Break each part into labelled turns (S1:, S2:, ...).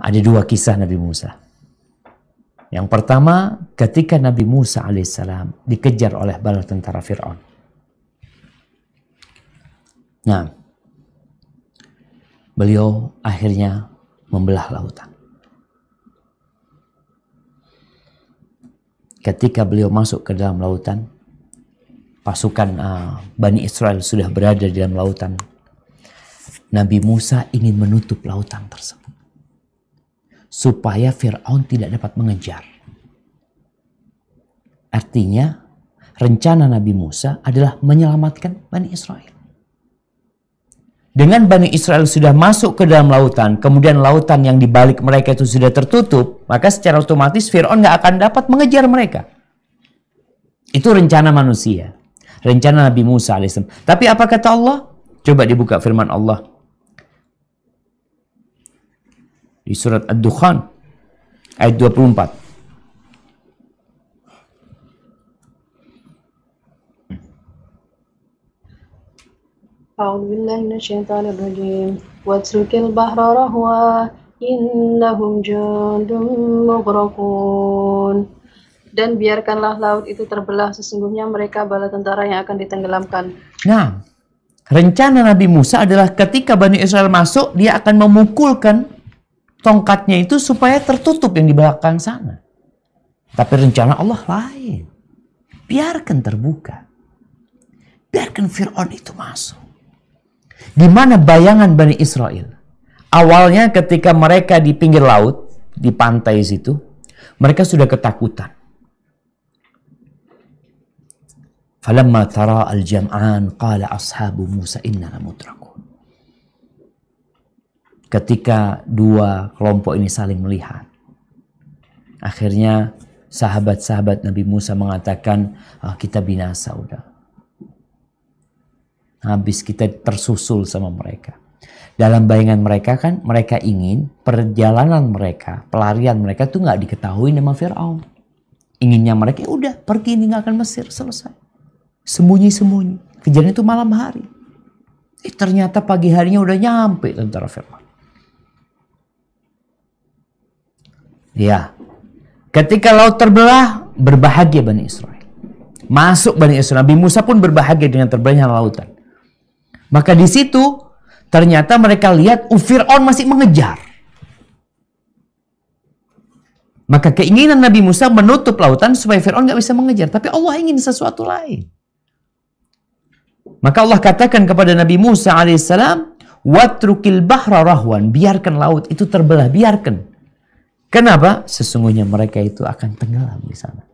S1: Ada dua kisah Nabi Musa. Yang pertama, ketika Nabi Musa alaihissalam dikejar oleh bala tentara Fir'aun. Nah, beliau akhirnya membelah lautan. Ketika beliau masuk ke dalam lautan, pasukan Bani Israel sudah berada di dalam lautan. Nabi Musa ingin menutup lautan tersebut supaya Fir'aun tidak dapat mengejar. Artinya, rencana Nabi Musa adalah menyelamatkan Bani Israel. Dengan Bani Israel sudah masuk ke dalam lautan, kemudian lautan yang di balik mereka itu sudah tertutup, maka secara otomatis Fir'aun nggak akan dapat mengejar mereka. Itu rencana manusia. Rencana Nabi Musa alaihissalam. Tapi apa kata Allah? Coba dibuka firman Allah. Di surat Ad-Dukhan ayat 24.
S2: A'udzu billahi minasyaitonir rajim. Watrukil bahra rahwa innahum jundum mughraqun. Dan biarkanlah laut itu terbelah, sesungguhnya mereka bala tentara yang akan ditenggelamkan.
S1: Nah, rencana Nabi Musa adalah ketika Bani Israel masuk, dia akan memukulkan tongkatnya itu supaya tertutup yang di belakang sana. Tapi rencana Allah lain. Biarkan terbuka. Biarkan Fir'aun itu masuk. Di mana bayangan Bani Israel? Awalnya ketika mereka di pinggir laut, di pantai situ, mereka sudah ketakutan. Falamma tara al-jam'an qala ashabu Musa inna lamudrakun. Ketika dua kelompok ini saling melihat, akhirnya sahabat-sahabat Nabi Musa mengatakan, kita binasa udah. Habis kita tersusul sama mereka. Dalam bayangan mereka kan, mereka ingin perjalanan mereka, pelarian mereka tuh nggak diketahui sama Fir'aun. Inginnya mereka, udah pergi meninggalkan Mesir, selesai. Sembunyi-sembunyi. Kejadian itu malam hari. Ternyata pagi harinya udah nyampe tentara Fir'aun. Ya, ketika laut terbelah, berbahagia Bani Israel. Masuk Bani Israel. Nabi Musa pun berbahagia dengan terbelahnya lautan. Maka di situ ternyata mereka lihat Fir'aun masih mengejar. Maka keinginan Nabi Musa menutup lautan supaya Fir'aun nggak bisa mengejar. Tapi Allah ingin sesuatu lain. Maka Allah katakan kepada Nabi Musa alaihissalam, watrukil bahra rahwan, biarkan laut itu terbelah, biarkan. Kenapa? Sesungguhnya mereka itu akan tenggelam di sana.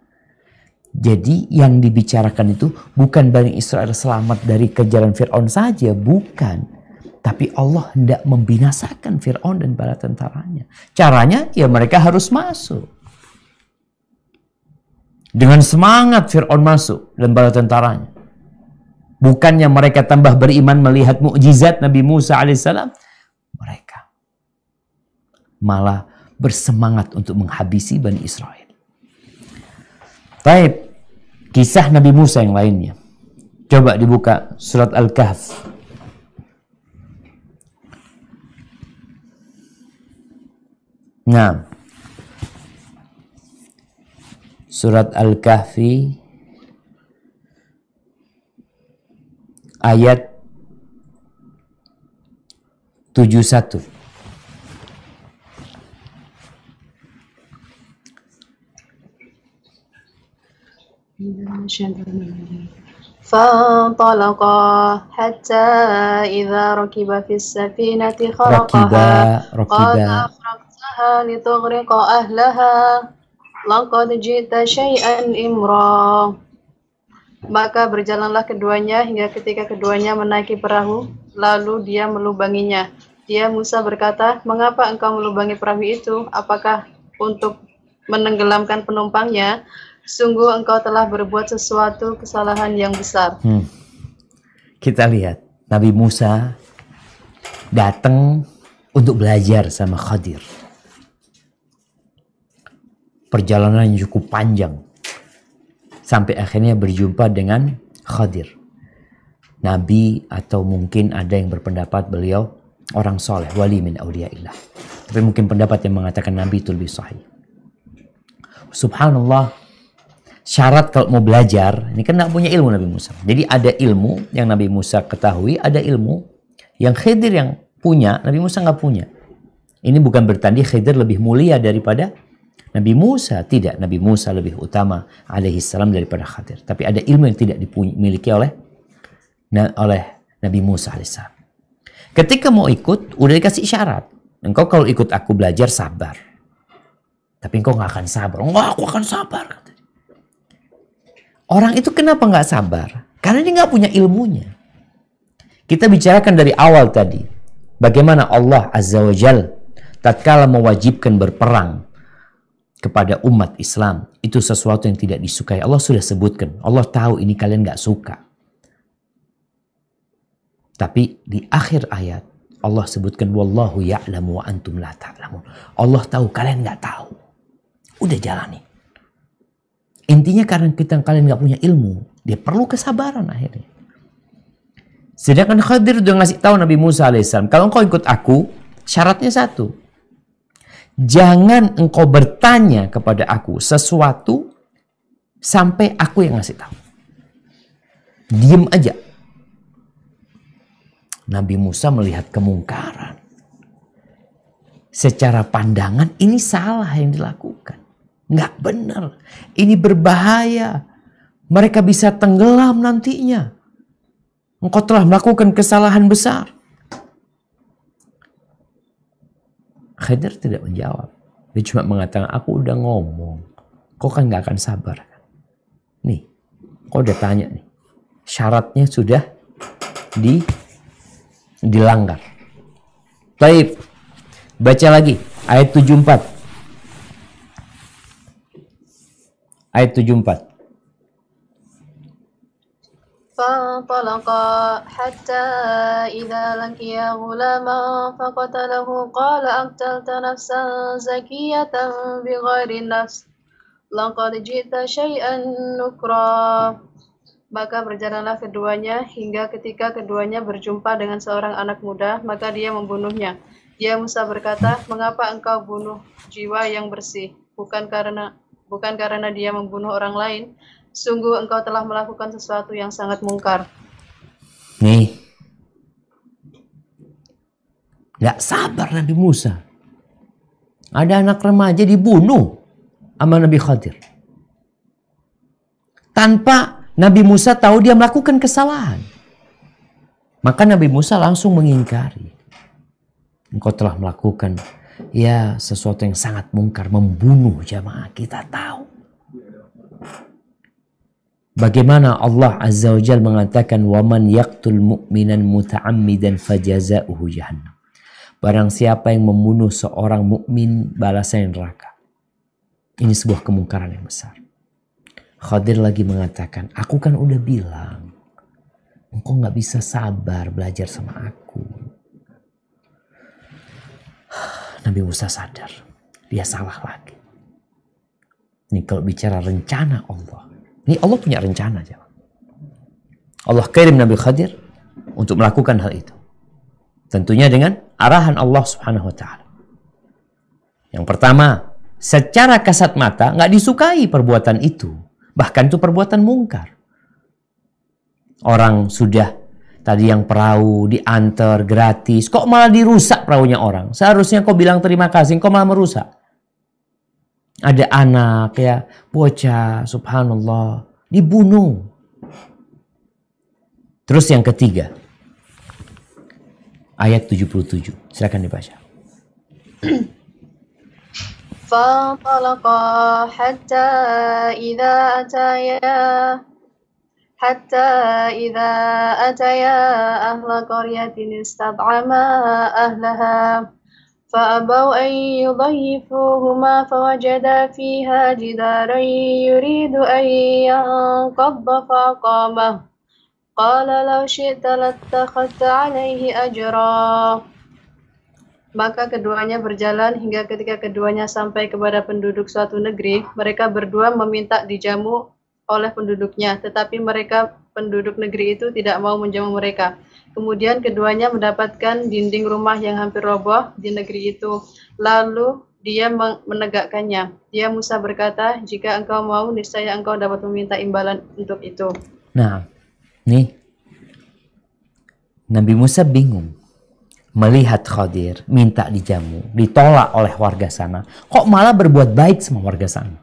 S1: Jadi yang dibicarakan itu bukan Bani Israel selamat dari kejaran Fir'aun saja, bukan. Tapi Allah hendak membinasakan Fir'aun dan bala tentaranya. Caranya ya mereka harus masuk. Dengan semangat Fir'aun masuk dan bala tentaranya. Bukannya mereka tambah beriman melihat mukjizat Nabi Musa alaihissalam. Mereka malah bersemangat untuk menghabisi Bani Israel. Baik, kisah Nabi Musa yang lainnya. Coba dibuka surat Al-Kahf. Nah, surat Al-Kahfi ayat 71.
S2: فانطلقا حتى إذا ركب في السفينة خرقها قال أخرقتها لتغرق أهلها لقد جئت شيئا إمرا. Maka berjalanlah keduanya hingga ketika keduanya menaiki perahu, lalu dia melubanginya. Dia Musa berkata, mengapa engkau melubangi perahu itu? Apakah untuk menenggelamkan penumpangnya? Sungguh engkau telah berbuat sesuatu kesalahan yang besar.
S1: Kita lihat, Nabi Musa datang untuk belajar sama Khadir. Perjalanan yang cukup panjang. Sampai akhirnya berjumpa dengan Khadir. Nabi atau mungkin ada yang berpendapat beliau orang soleh, wali min awliyaillah. Tapi mungkin pendapat yang mengatakan Nabi itu lebih sahih. Subhanallah, syarat kalau mau belajar, ini kan nggak punya ilmu Nabi Musa. Jadi ada ilmu yang Nabi Musa ketahui, ada ilmu yang Khidir yang punya, Nabi Musa nggak punya. Ini bukan bertanda Khidir lebih mulia daripada Nabi Musa. Tidak, Nabi Musa lebih utama alaihi salam daripada Khidir. Tapi ada ilmu yang tidak dimiliki oleh Nabi Musa alaihi salam. Ketika mau ikut, udah dikasih syarat. Engkau kalau ikut aku belajar sabar. Tapi engkau nggak akan sabar. Enggak, aku akan sabar. Orang itu kenapa nggak sabar? Karena dia nggak punya ilmunya. Kita bicarakan dari awal tadi. Bagaimana Allah Azza wa Jal tatkala mewajibkan berperang kepada umat Islam. Itu sesuatu yang tidak disukai. Allah sudah sebutkan. Allah tahu ini kalian nggak suka. Tapi di akhir ayat Allah sebutkan wallahu ya'lamu wa antum la ta'lamun. Allah tahu kalian nggak tahu. Udah jalani. Intinya karena kalian nggak punya ilmu, dia perlu kesabaran akhirnya. Sedangkan Khidir udah ngasih tahu Nabi Musa alaihissalam, kalau engkau ikut aku, syaratnya satu. Jangan engkau bertanya kepada aku sesuatu sampai aku yang ngasih tahu. Diem aja. Nabi Musa melihat kemungkaran. Secara pandangan ini salah yang dilakukan. Nggak benar. Ini berbahaya. Mereka bisa tenggelam nantinya. Engkau telah melakukan kesalahan besar. Khidir tidak menjawab. Dia cuma mengatakan, aku udah ngomong. Kau kan nggak akan sabar. Nih, kau udah tanya nih. Syaratnya sudah dilanggar. Baik, baca lagi ayat 74. Ayat 74.
S2: فانطلقا حتى إذا لقيا غلاما فقتله قال أقتلت نفسا زكية بغير نفس لقد جئت شيئا نكرا. Maka berjalanlah keduanya hingga ketika keduanya berjumpa dengan seorang anak muda, maka dia membunuhnya. Ya Musa berkata, mengapa engkau bunuh jiwa yang bersih? Bukan karena dia membunuh orang lain. Sungguh engkau telah melakukan sesuatu yang sangat mungkar.
S1: Nih, gak sabar Nabi Musa. Ada anak remaja dibunuh sama Nabi Khidir. Tanpa Nabi Musa tahu dia melakukan kesalahan. Maka Nabi Musa langsung mengingkari. Engkau telah melakukan sesuatu yang sangat mungkar, membunuh jamaah. Kita tahu. Bagaimana Allah Azza wa Jalla mengatakan waman yaqtul mu'minan muta'ammidan fajaza'uhu jahannam. Barang siapa yang membunuh seorang mukmin balasannya neraka. Ini sebuah kemungkaran yang besar. Khidir lagi mengatakan, aku kan udah bilang, engkau gak bisa sabar belajar sama aku. Nabi Musa sadar, dia salah lagi. Ini kalau bicara rencana Allah, ini Allah punya rencana. Allah kirim Nabi Khidir untuk melakukan hal itu. Tentunya dengan arahan Allah Subhanahu wa Ta'ala. Yang pertama, secara kasat mata gak disukai perbuatan itu. Bahkan itu perbuatan mungkar. Orang sudah tadi yang perahu diantar gratis. Kok malah dirusak perahunya orang? Seharusnya kau bilang terima kasih. Kau malah merusak. Ada anak bocah, subhanallah. Dibunuh. Terus yang ketiga. Ayat 77. Silakan dibaca.
S2: فانطلقا حتى إذا أتيا أهل قرية استطعما أهلها فأبوا أن يضيفوهما فوجدا فيها جدارا يريد أن ينقض فأقامه قال لو شئت لاتخذت عليه أجرا. Maka keduanya berjalan hingga ketika keduanya sampai kepada penduduk suatu negeri, mereka berdua meminta dijamu oleh penduduknya, tetapi penduduk negeri itu tidak mau menjamu mereka. Kemudian keduanya mendapatkan dinding rumah yang hampir roboh di negeri itu. Lalu dia menegakkannya. Dia Musa berkata, jika engkau mau, niscaya engkau dapat meminta imbalan untuk itu.
S1: Nah, nih, Nabi Musa bingung. Melihat Khadir minta dijamu, ditolak oleh warga sana. Kok malah berbuat baik sama warga sana?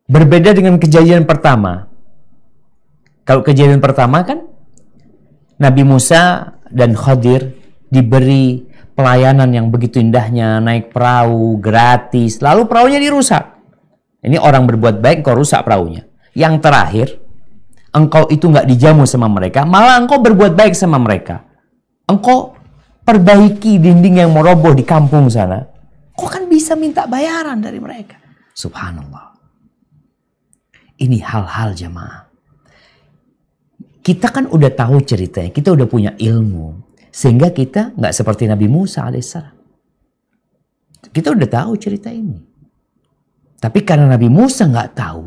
S1: Berbeda dengan kejadian pertama. Kalau kejadian pertama kan, Nabi Musa dan Khadir diberi pelayanan yang begitu indahnya, naik perahu gratis, lalu perahunya dirusak. Ini orang berbuat baik, kau rusak perahunya. Yang terakhir, engkau itu nggak dijamu sama mereka, malah engkau berbuat baik sama mereka. Engkau perbaiki dinding yang meroboh di kampung sana. Kau kan bisa minta bayaran dari mereka. Subhanallah. Ini hal-hal jamaah. Kita kan udah tahu ceritanya, kita udah punya ilmu. Sehingga kita nggak seperti Nabi Musa alaihissalam. Kita udah tahu cerita ini. Tapi karena Nabi Musa nggak tahu,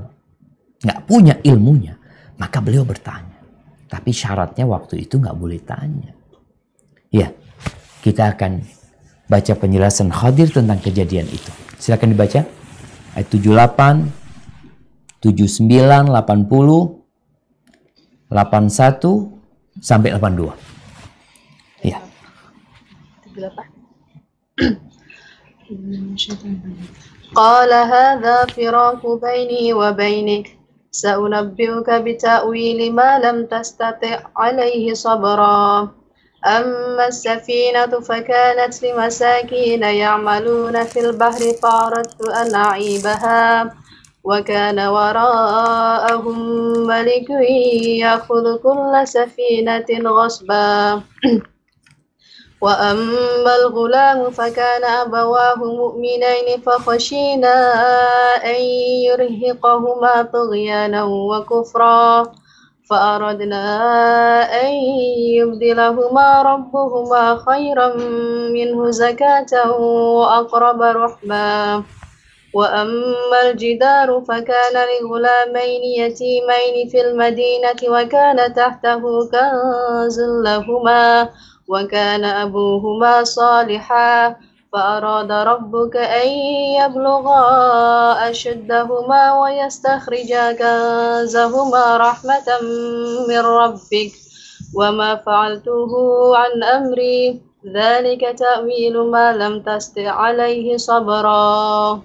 S1: nggak punya ilmunya, maka beliau bertanya. Tapi syaratnya waktu itu nggak boleh tanya. Ya, kita akan baca penjelasan Khadir tentang kejadian itu. Silakan dibaca. Ayat 78, 79, 80, 81 sampai 82. Ya.
S2: Qala hadza firaqu baini wa bainik sa'unabbi'uka bita'wili ma lam tastati' 'alayhi sabra. أما السفينة فكانت لمساكين يعملون في البحر فأردت أن أعيبها وكان وراءهم ملك يأخذ كل سفينة غصبا وأما الغلام فكان أبواه مؤمنين فخشينا أن يرهقهما طغيانا وكفرا فأردنا أن يبدلهما ربهما خيرا منه زكاة وأقرب رحما وأما الجدار فكان لغلامين يتيمين في المدينة وكان تحته كنز لهما وكان أبوهما صالحا فأراد ربك أن يبلغا أشدهما ويستخرجا كنزهما رحمة من ربك وما فعلته عن أمري ذلك تأويل ما لم تستطع عليه صبرا.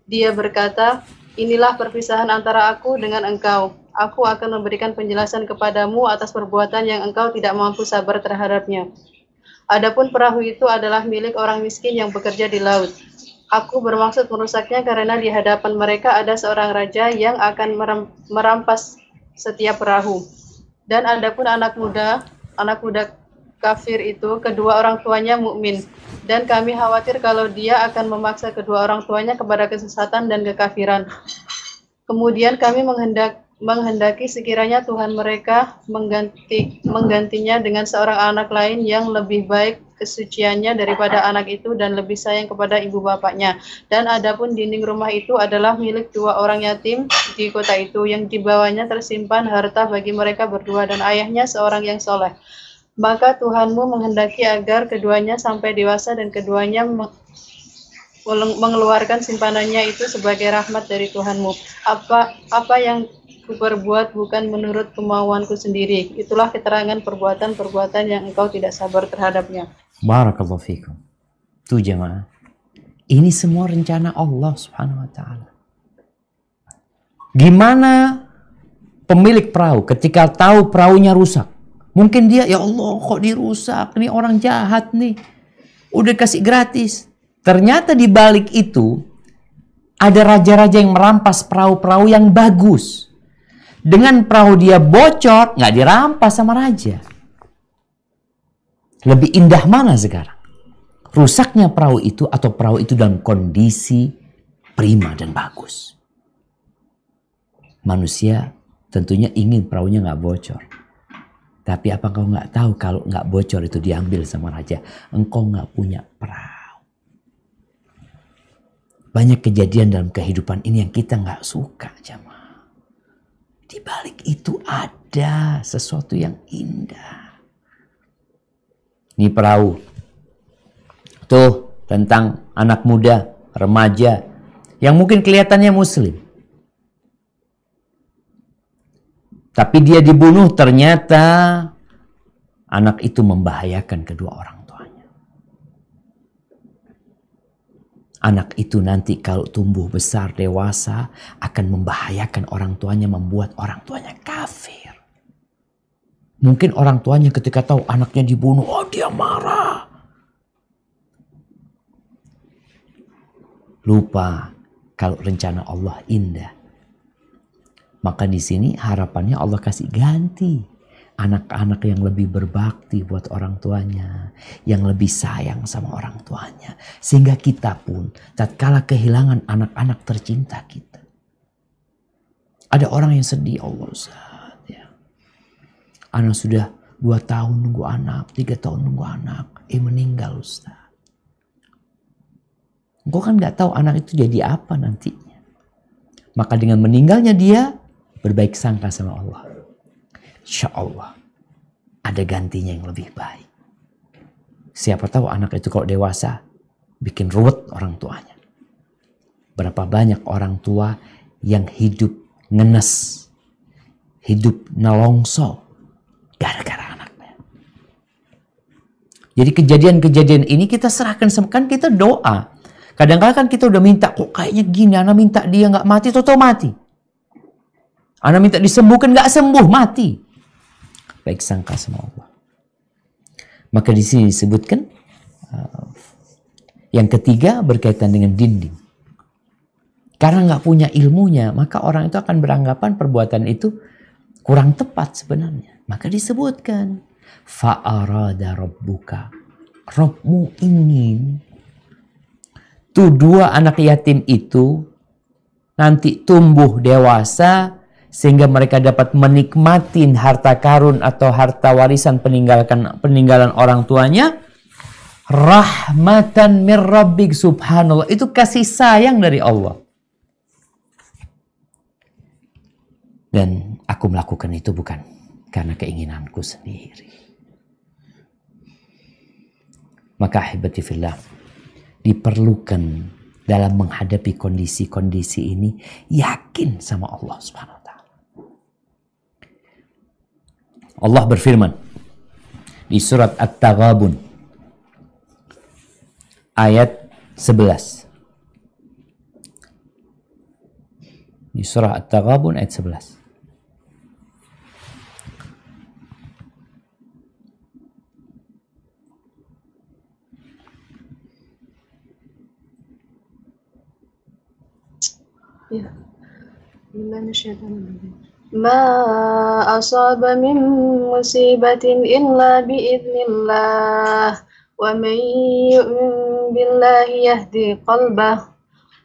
S2: Dia berkata, inilah perpisahan antara aku dengan engkau. Aku akan memberikan penjelasan kepadamu atas perbuatan yang engkau tidak mampu sabar terhadapnya. Adapun perahu itu adalah milik orang miskin yang bekerja di laut. Aku bermaksud merusaknya karena di hadapan mereka ada seorang raja yang akan merampas setiap perahu. Dan adapun anak muda kafir itu, kedua orang tuanya mukmin. Dan kami khawatir kalau dia akan memaksa kedua orang tuanya kepada kesesatan dan kekafiran. Kemudian kami menghendaki sekiranya Tuhan mereka menggantinya dengan seorang anak lain yang lebih baik kesuciannya daripada anak itu dan lebih sayang kepada ibu bapaknya. Dan adapun dinding rumah itu adalah milik dua orang yatim di kota itu yang di bawahnya tersimpan harta bagi mereka berdua dan ayahnya seorang yang soleh. Maka Tuhanmu menghendaki agar keduanya sampai dewasa dan keduanya mengeluarkan simpanannya itu sebagai rahmat dari Tuhanmu. Apa yang kuperbuat bukan menurut kemauanku sendiri. Itulah keterangan perbuatan-perbuatan yang engkau tidak sabar terhadapnya.
S1: Barakallahu fikum. Tuh jemaah. Ini semua rencana Allah Subhanahu wa taala. Gimana pemilik perahu ketika tahu perahunya rusak? Mungkin dia, ya Allah kok dirusak? Ini orang jahat nih. Udah kasih gratis. Ternyata di balik itu ada raja-raja yang merampas perahu-perahu yang bagus. Dengan perahu dia bocor, nggak dirampas sama raja. Lebih indah mana sekarang? Rusaknya perahu itu atau perahu itu dalam kondisi prima dan bagus. Manusia tentunya ingin perahunya nggak bocor. Tapi apa kau nggak tahu kalau nggak bocor itu diambil sama raja? Engkau nggak punya perahu. Banyak kejadian dalam kehidupan ini yang kita nggak suka, jamaah. Di balik itu ada sesuatu yang indah. Ini perahu. Tuh tentang anak muda, remaja, yang mungkin kelihatannya muslim. Tapi dia dibunuh, ternyata anak itu membahayakan kedua orang tuanya. Anak itu nanti kalau tumbuh besar, dewasa, akan membahayakan orang tuanya, membuat orang tuanya kafir. Mungkin orang tuanya ketika tahu anaknya dibunuh, oh dia marah. Lupa kalau rencana Allah indah. Maka di sini harapannya Allah kasih ganti. Anak-anak yang lebih berbakti buat orang tuanya. Yang lebih sayang sama orang tuanya. Sehingga kita pun tatkala kehilangan anak-anak tercinta kita. Ada orang yang sedih, Allah Ustaz. Ya. Anak sudah 2 tahun nunggu anak, 3 tahun nunggu anak. Meninggal Ustaz. Engkau kan gak tahu anak itu jadi apa nantinya. Maka dengan meninggalnya dia, berbaik sangka sama Allah. Insya Allah ada gantinya yang lebih baik. Siapa tahu anak itu kalau dewasa bikin ruwet orang tuanya. Berapa banyak orang tua yang hidup ngenes, hidup nelongso gara-gara anaknya. Jadi kejadian-kejadian ini kita serahkan, kan kita doa. Kadang-kadang kan kita udah minta, kok kayaknya gini, anak minta dia nggak mati, tau-tau mati. Anak minta disembuhkan, nggak sembuh, mati. Baik sangka sama Allah. Maka di sini disebutkan yang ketiga berkaitan dengan dinding. Karena nggak punya ilmunya, maka orang itu akan beranggapan perbuatan itu kurang tepat sebenarnya. Maka disebutkan fa'arada rabbuka, Rabbmu ingin tuh 2 anak yatim itu nanti tumbuh dewasa sehingga mereka dapat menikmati harta karun atau harta warisan peninggalan orang tuanya. Rahmatan mir rabbik, subhanallah. Itu kasih sayang dari Allah. Dan aku melakukan itu bukan karena keinginanku sendiri. Maka ahibati fillah, diperlukan dalam menghadapi kondisi-kondisi ini yakin sama Allah Subhanahu wa taala. Allah berfirman di surat At-Taghabun ayat 11. Di surah At-Taghabun ayat 11.
S2: Ya. Ma asaba min musibatin illa biidznillah wa man yu'min billahi yahdi qalbah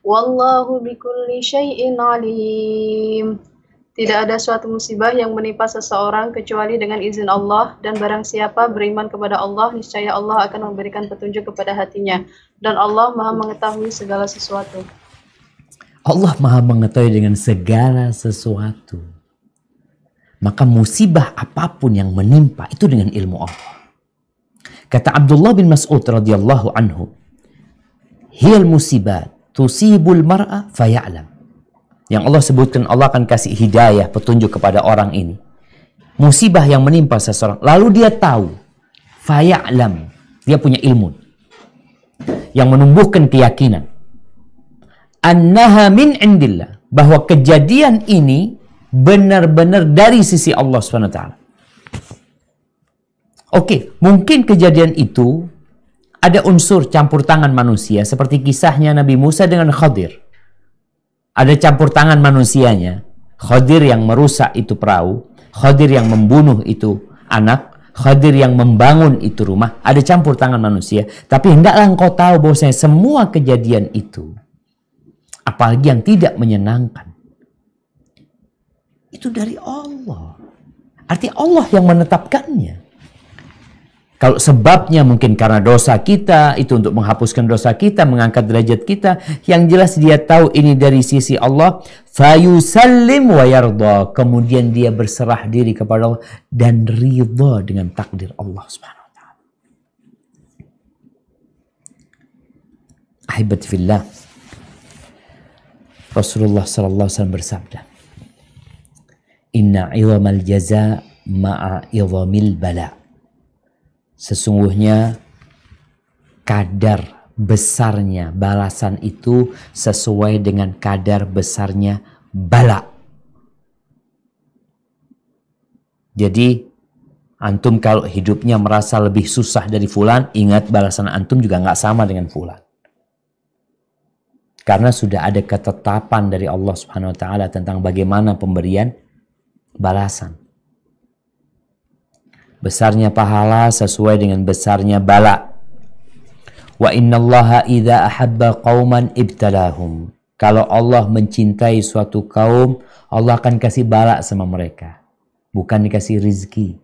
S2: wallahu bikulli syai'in alim. Tidak ada suatu musibah yang menimpa seseorang kecuali dengan izin Allah, dan barang siapa beriman kepada Allah, niscaya Allah akan memberikan petunjuk kepada hatinya, dan Allah Maha mengetahui segala sesuatu.
S1: Allah Maha mengetahui dengan segala sesuatu. Maka musibah apapun yang menimpa itu dengan ilmu Allah. Kata Abdullah bin Mas'ud radhiyallahu anhu, "Hiyal musibat tusibul mar'a faya'lam." Yang Allah sebutkan, Allah akan kasih hidayah, petunjuk kepada orang ini. Musibah yang menimpa seseorang, lalu dia tahu, faya'lam, dia punya ilmu yang menumbuhkan keyakinan. Annaha min indillah, bahwa kejadian ini benar-benar dari sisi Allah SWT. Oke, mungkin kejadian itu ada unsur campur tangan manusia, seperti kisahnya Nabi Musa dengan Khadir. Ada campur tangan manusianya, Khadir yang merusak itu perahu, Khadir yang membunuh itu anak, Khadir yang membangun itu rumah. Ada campur tangan manusia. Tapi hendaklah engkau tahu bahwasanya semua kejadian itu, apalagi yang tidak menyenangkan, itu dari Allah. Artinya Allah yang menetapkannya. Kalau sebabnya mungkin karena dosa kita, itu untuk menghapuskan dosa kita, mengangkat derajat kita, yang jelas dia tahu ini dari sisi Allah, fayusallim wa yarda. Kemudian dia berserah diri kepada Allah dan ridha dengan takdir Allah Subhanahu wa taala. Ahibati fillah. Rasulullah sallallahu alaihi wasallam bersabda, "Inna 'idhamal jaza ma'a 'idhamil bala." Sesungguhnya kadar besarnya balasan itu sesuai dengan kadar besarnya bala. Jadi antum kalau hidupnya merasa lebih susah dari fulan, ingat balasan antum juga nggak sama dengan fulan. Karena sudah ada ketetapan dari Allah Subhanahu wa taala tentang bagaimana pemberian balasan. Besarnya pahala sesuai dengan besarnya bala. Wa innallaha idza ahabba qauman ibtalahum. Kalau Allah mencintai suatu kaum, Allah akan kasih bala sama mereka. Bukan dikasih rizki.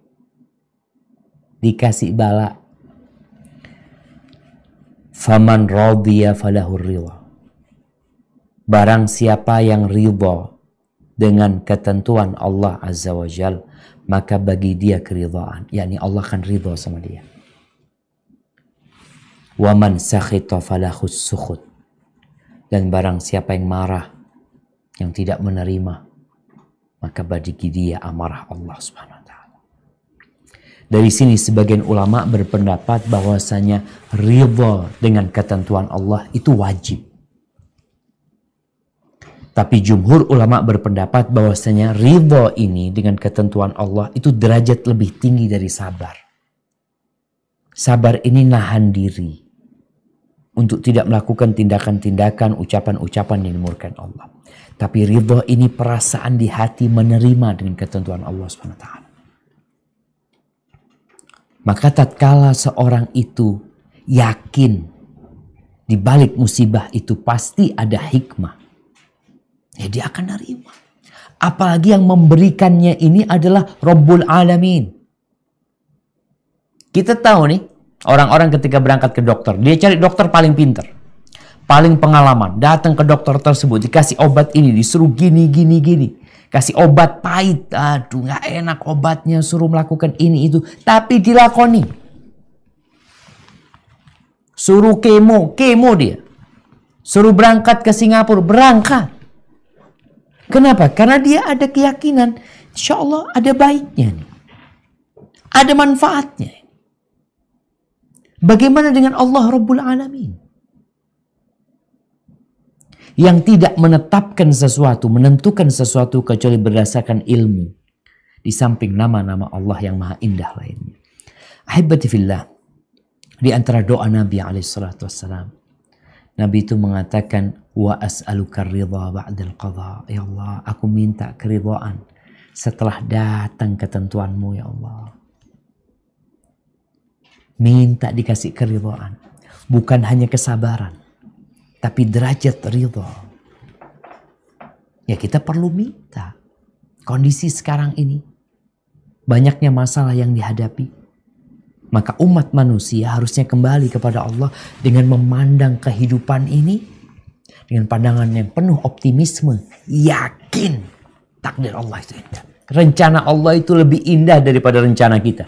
S1: Dikasih bala. Faman radiya falahur ridha. Barang siapa yang ridha dengan ketentuan Allah Azza wa Jalla, maka bagi dia keridhaan, yakni Allah akan ridha sama dia. Wa man sakhita falahus sukhut. Dan barang siapa yang marah, yang tidak menerima, maka bagi dia amarah Allah Subhanahu wa taala. Dari sini sebagian ulama berpendapat bahwasanya ridha dengan ketentuan Allah itu wajib. Tapi jumhur ulama berpendapat bahwasanya ridha ini dengan ketentuan Allah itu derajat lebih tinggi dari sabar. Sabar ini nahan diri untuk tidak melakukan tindakan-tindakan, ucapan-ucapan yang dimurkai Allah. Tapi ridha ini perasaan di hati menerima dengan ketentuan Allah SWT. Maka tatkala seorang itu yakin di balik musibah itu pasti ada hikmah, ya dia akan nerima. Apalagi yang memberikannya ini adalah Rabbul Alamin. Kita tahu nih, orang-orang ketika berangkat ke dokter, dia cari dokter paling pintar, paling pengalaman. Datang ke dokter tersebut, dikasih obat ini, disuruh gini. Kasih obat pahit, aduh gak enak obatnya, suruh melakukan ini itu. Tapi dilakoni. Suruh kemo dia. Suruh berangkat ke Singapura, berangkat. Kenapa? Karena dia ada keyakinan, insya Allah ada baiknya nih. Ada manfaatnya. Bagaimana dengan Allah Rabbul Alamin? Yang tidak menetapkan sesuatu, menentukan sesuatu kecuali berdasarkan ilmu. Di samping nama-nama Allah yang maha indah lainnya. Ahibati fillah. Di antara doa Nabi SAW. Nabi itu mengatakan, wa as'aluka ridha ba'dal qadha. Ya Allah, aku minta keridhaan setelah datang ketentuanmu ya Allah. Minta dikasih keridhaan. Bukan hanya kesabaran, tapi derajat ridha. Ya kita perlu minta. Kondisi sekarang ini, banyaknya masalah yang dihadapi. Maka umat manusia harusnya kembali kepada Allah dengan memandang kehidupan ini dengan pandangan yang penuh optimisme. Yakin takdir Allah itu indah. Rencana Allah itu lebih indah daripada rencana kita.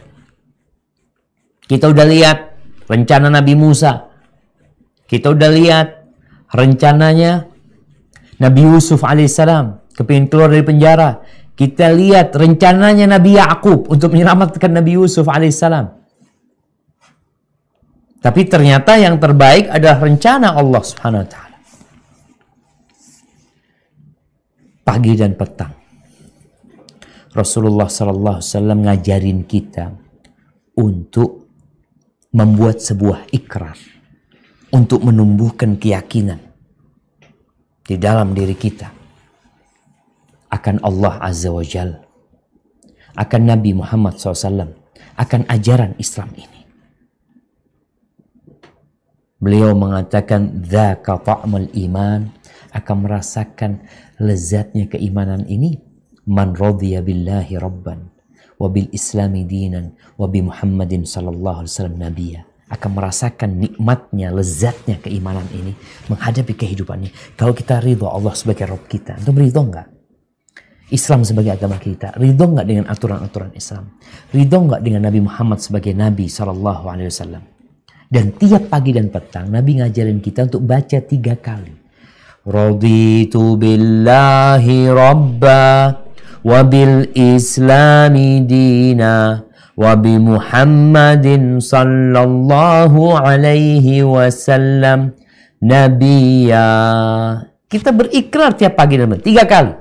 S1: Kita udah lihat rencana Nabi Musa. Kita udah lihat rencananya Nabi Yusuf alaihissalam kepingin keluar dari penjara. Kita lihat rencananya Nabi Yakub untuk menyelamatkan Nabi Yusuf alaihissalam. Tapi ternyata yang terbaik adalah rencana Allah Subhanahu wa taala. Pagi dan petang Rasulullah sallallahu alaihi wasallam ngajarin kita untuk membuat sebuah ikrar, untuk menumbuhkan keyakinan di dalam diri kita akan Allah Azza wa Jalla, akan Nabi Muhammad SAW, akan ajaran Islam ini. Beliau mengatakan, dzaka ta'mul iman, akan merasakan lezatnya keimanan ini, man radhiya billahi rabban, wa bil islami dinan wa bi Muhammadin sallallahu alaihi wasallam nabiyya. Akan merasakan nikmatnya, lezatnya keimanan ini menghadapi kehidupan ini. Kalau kita ridho Allah sebagai Rabb kita, itu ridho enggak? Islam sebagai agama kita, ridho enggak dengan aturan-aturan Islam? Ridho enggak dengan Nabi Muhammad sebagai Nabi sallallahu alaihi wasallam? Dan tiap pagi dan petang Nabi ngajarin kita untuk baca 3 kali. Raditu billahi rabba wa bil islami dina wa bi Muhammadin sallallahu alaihi wasallam nabiyya. Kita berikrar tiap pagi dan petang 3 kali.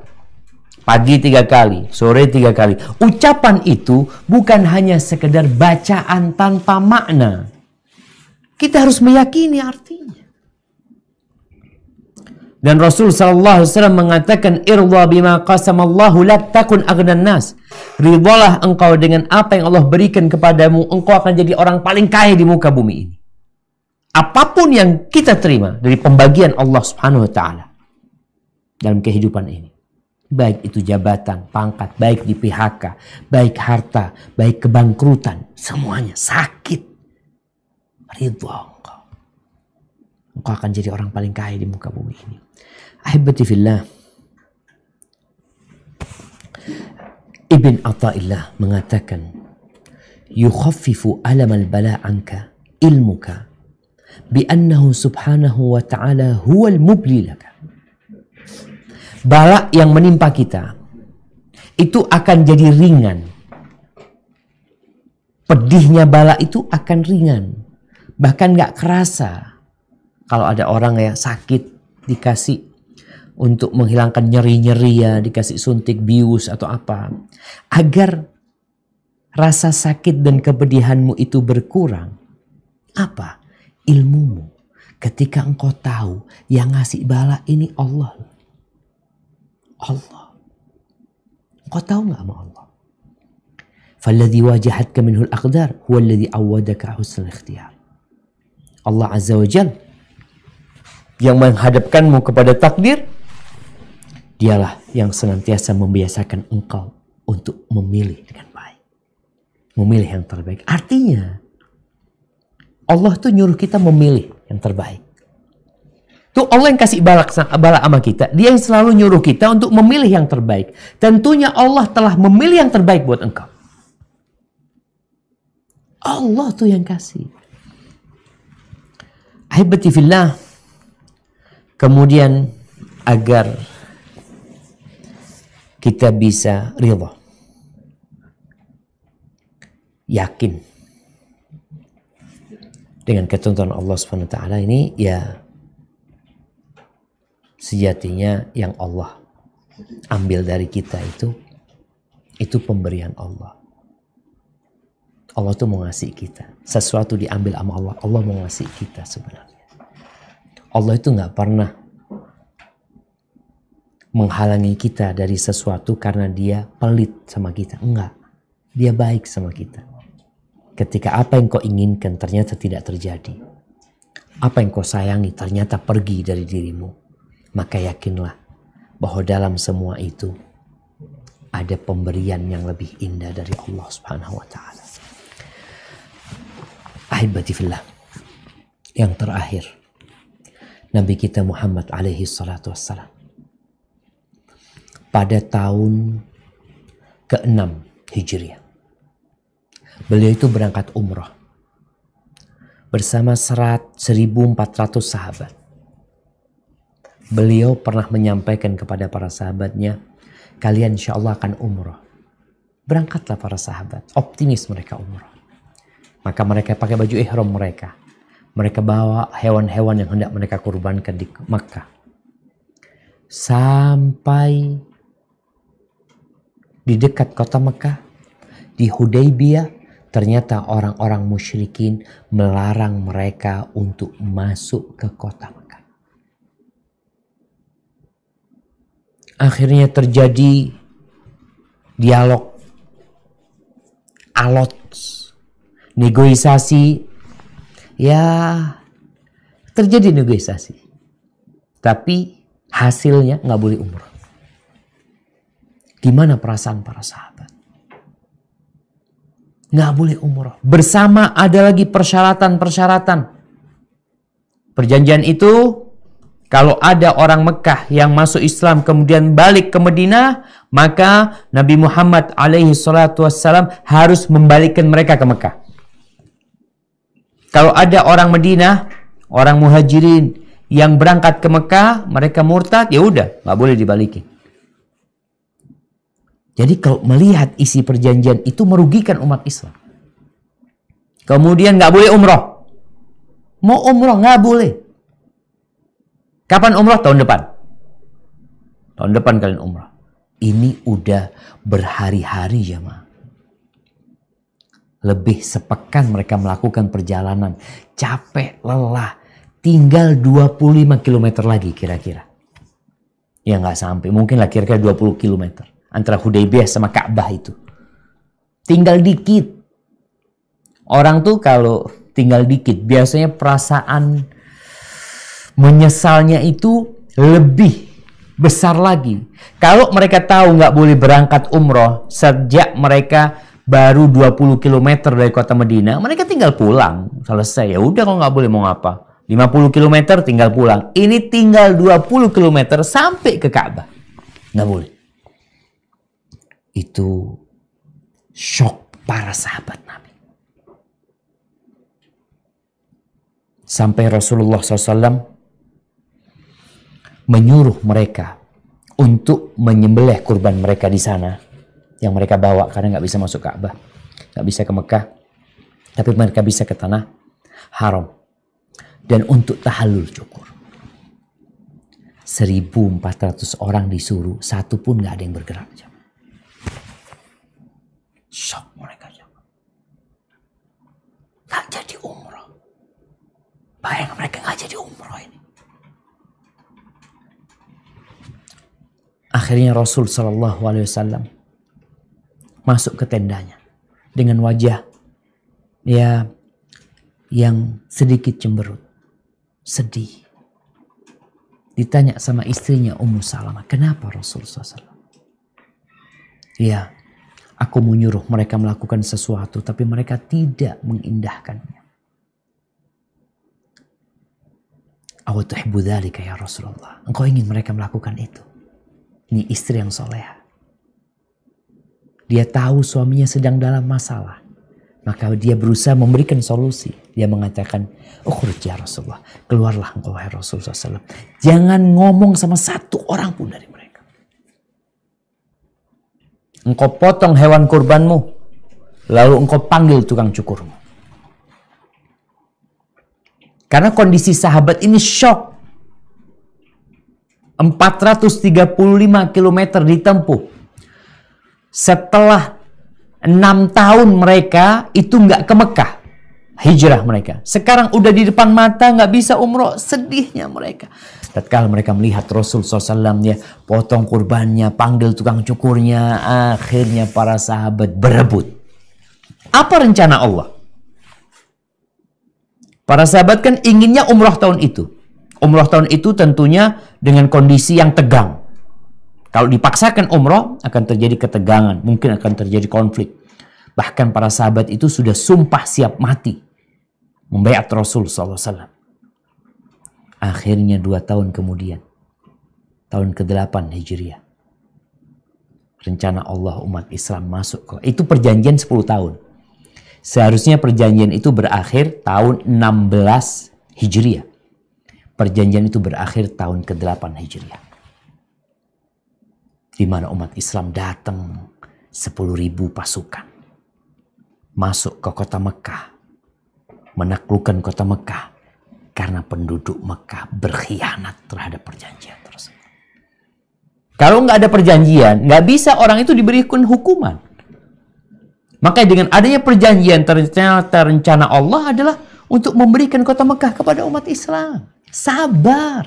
S1: Pagi 3 kali, sore 3 kali. Ucapan itu bukan hanya sekedar bacaan tanpa makna. Kita harus meyakini artinya. Dan Rasul sallallahu alaihi wasallam mengatakan, "Irda bima qasamallahu lak takun aghnan nas." Ridhalah engkau dengan apa yang Allah berikan kepadamu, engkau akan jadi orang paling kaya di muka bumi ini. Apapun yang kita terima dari pembagian Allah Subhanahu wa taala dalam kehidupan ini, baik itu jabatan, pangkat, baik di PHK, baik harta, baik kebangkrutan, semuanya sakit. Ridha engkau akan jadi orang paling kaya di muka bumi ini. Ahibati fillah, Ibn Athaillah mengatakan, yukhaffifu alam al-bala anka ilmuka bi'annahu subhanahu wa ta'ala huwal mubli laka. Bala yang menimpa kita itu akan jadi ringan. Pedihnya bala itu akan ringan. Bahkan gak kerasa. Kalau ada orang yang sakit dikasih untuk menghilangkan nyeri-nyeri ya, dikasih suntik bius atau apa. Agar rasa sakit dan kepedihanmu itu berkurang. Apa? Ilmumu. Ketika engkau tahu yang ngasih bala ini Allah. Allah. Engkau tahu gak sama Allah? Falladhi wajahatka minhul aqdar huwa alladhi awadaka husnul ikhtiyar. Allah Azza wa Jal yang menghadapkanmu kepada takdir, dialah yang senantiasa membiasakan engkau untuk memilih dengan baik. Memilih yang terbaik. Artinya, Allah tuh nyuruh kita memilih yang terbaik. Tuh Allah yang kasih bala sama kita. Dia yang selalu nyuruh kita untuk memilih yang terbaik. Tentunya Allah telah memilih yang terbaik buat engkau. Allah tuh yang kasih. Ahibati fillah, kemudian agar kita bisa ridha, yakin dengan ketentuan Allah Subhanahu wa taala ini, ya sejatinya yang Allah ambil dari kita itu pemberian Allah. Allah tuh mau ngasih kita. Sesuatu diambil sama Allah. Allah mau ngasih kita sebenarnya. Allah itu gak pernah menghalangi kita dari sesuatu karena dia pelit sama kita. Enggak. Dia baik sama kita. Ketika apa yang kau inginkan ternyata tidak terjadi. Apa yang kau sayangi ternyata pergi dari dirimu. Maka yakinlah bahwa dalam semua itu ada pemberian yang lebih indah dari Allah Subhanahu wa taala. Ahibati fillah, yang terakhir, Nabi kita Muhammad alaihi salatu wassalam pada tahun ke-6 Hijriah, beliau itu berangkat umrah bersama 1.400 sahabat. Beliau pernah menyampaikan kepada para sahabatnya, kalian insya Allah akan umrah. Berangkatlah para sahabat, optimis mereka umrah. Maka mereka pakai baju ihram mereka. Mereka bawa hewan-hewan yang hendak mereka kurbankan di Makkah. Sampai di dekat kota Makkah, di Hudaybiyah, ternyata orang-orang musyrikin melarang mereka untuk masuk ke kota Makkah. Akhirnya terjadi dialog, alot, negosiasi, ya terjadi negosiasi. Tapi hasilnya nggak boleh umrah. Gimana perasaan para sahabat? Nggak boleh umroh. Bersama ada lagi persyaratan-persyaratan. Perjanjian itu, kalau ada orang Mekah yang masuk Islam kemudian balik ke Madinah, maka Nabi Muhammad alaihi salatu wassalam harus membalikkan mereka ke Mekah. Kalau ada orang Madinah, orang muhajirin yang berangkat ke Mekah, mereka murtad, ya udah, nggak boleh dibalikin. Jadi kalau melihat isi perjanjian itu merugikan umat Islam. Kemudian nggak boleh umroh. Mau umroh nggak boleh. Kapan umroh? Tahun depan. Tahun depan kalian umroh. Ini udah berhari-hari ya, Ma. Lebih sepekan mereka melakukan perjalanan. Capek, lelah. Tinggal 25 km lagi kira-kira. Ya nggak sampai. Mungkin lah kira-kira 20 km. Antara Hudaybiyah sama Ka'bah itu. Tinggal dikit. Orang tuh kalau tinggal dikit, biasanya perasaan menyesalnya itu lebih besar lagi. Kalau mereka tahu nggak boleh berangkat umroh sejak mereka baru 20 km dari kota Madinah, mereka tinggal pulang. Selesai. Ya udah kalau nggak boleh mau apa. 50 km tinggal pulang. Ini tinggal 20 km sampai ke Ka'bah. Nggak boleh. Itu shock para sahabat Nabi. Sampai Rasulullah SAW menyuruh mereka untuk menyembelih kurban mereka di sana yang mereka bawa karena nggak bisa masuk Ka'bah, nggak bisa ke Mekah, tapi mereka bisa ke tanah haram. Dan untuk tahallul cukur, 1.400 orang disuruh, satu pun nggak ada yang bergerak. Shock mereka. Nggak jadi umroh. Bayang mereka nggak jadi umroh ini. Akhirnya Rasul SAW masuk ke tendanya dengan wajah ya yang sedikit cemberut, sedih. Ditanya sama istrinya Ummu Salamah, kenapa Rasul SAW? Ya, aku menyuruh mereka melakukan sesuatu, tapi mereka tidak mengindahkannya. Aw tuhibbu dzalika ya Rasulullah. Engkau ingin mereka melakukan itu. Ini istri yang soleha. Dia tahu suaminya sedang dalam masalah. Maka dia berusaha memberikan solusi. Dia mengatakan, ukhruj ya Rasulullah. Keluarlah engkau wahai Rasulullah SAW. Jangan ngomong sama satu orang pun dari mereka. Engkau potong hewan kurbanmu. Lalu engkau panggil tukang cukurmu. Karena kondisi sahabat ini shock. 435 km ditempuh. Setelah 6 tahun mereka itu nggak ke Mekah. Hijrah mereka. Sekarang udah di depan mata nggak bisa umroh. Sedihnya mereka. Tatkala mereka melihat Rasul SAW ya, potong kurbannya, panggil tukang cukurnya. Akhirnya para sahabat berebut. Apa rencana Allah? Para sahabat kan inginnya umroh tahun itu. Umroh tahun itu tentunya dengan kondisi yang tegang. Kalau dipaksakan umroh akan terjadi ketegangan. Mungkin akan terjadi konflik. Bahkan para sahabat itu sudah sumpah siap mati. Membaiat Rasul SAW. Akhirnya 2 tahun kemudian. Tahun ke-8 Hijriah. Rencana Allah umat Islam masuk ke... Itu perjanjian 10 tahun. Seharusnya perjanjian itu berakhir tahun 16 Hijriah. Perjanjian itu berakhir tahun ke-8 Hijriah. Di mana umat Islam datang 10.000 pasukan. Masuk ke kota Mekah. Menaklukkan kota Mekah. Karena penduduk Mekah berkhianat terhadap perjanjian tersebut. Kalau nggak ada perjanjian, nggak bisa orang itu diberikan hukuman. Maka dengan adanya perjanjian, ternyata rencana Allah adalah untuk memberikan kota Mekah kepada umat Islam. Sabar.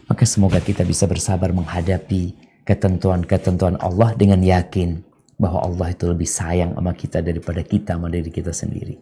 S1: Maka semoga kita bisa bersabar menghadapi ketentuan-ketentuan Allah dengan yakin bahwa Allah itu lebih sayang sama kita daripada kita sama diri kita sendiri.